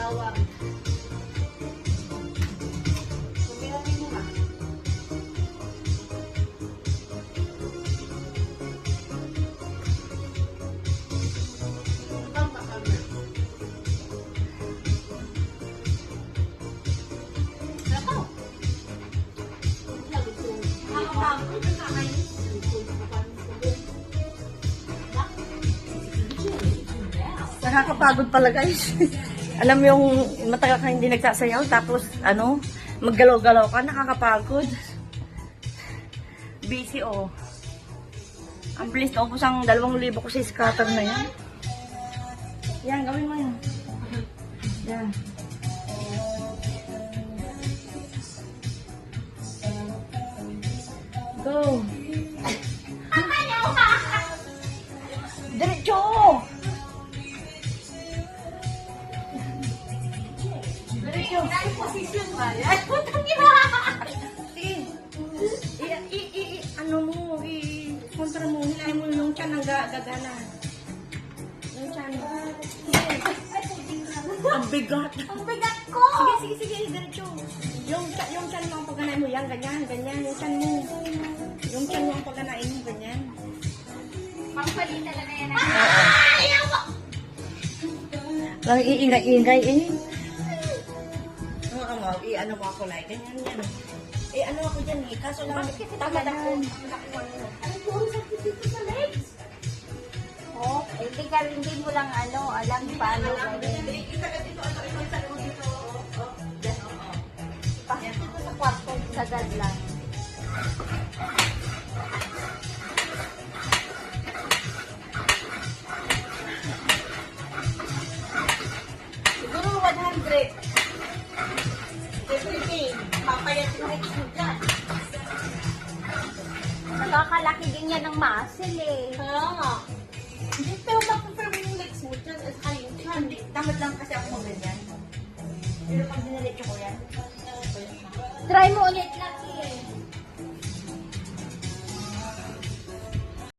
bawang. Kumiramin mo na. Ang bakal na. Ako. Nakakapagod na kayo. Nakakapagod pala guys. Alam mo yung matagal ka hindi nagsasayaw tapos ano, maggalaw-galaw ka, nakakapagod. Busy oh. Ang bilis na ubos ang 2,000 ko sa scatter na yan. Yan, gawin mo yan. Yan. Go. Diretso! Diretso! Ay, posisyon ba yan? Putang ina! Ano mo, kontra mo, hilahin mo yung tiyan ng gagana. Yung tiyan mo. Ang bigat. Ang bigat ko! Sige, diretso. Yung tiyan mo ang pagganain mo, yan, ganyan, yung tiyan mo. Yung tiyan mo ang pagganain mo, ganyan. Pangpali talaga yan. Ayaw mo! Lang iingay eh. Ano mo ako like, ganyan yan. Ano ako dyan eh, kaso lang, tamad ako. Ano puro sakit dito sa legs? Oh, hindi mo lang alam paano gawin. Pasok dito sa kwarto, sagad lang. Siguro 100. Everything. Papayat yung legs mo dyan. Nakakalaki din yan ng muscle eh. Kaya nga. Hindi, pero ma-confirm yung legs mo dyan at saka yung chan. Tamad lang kasi ako mag-ganyan. Pero pag dinalit ko yan. Try mo ulit lang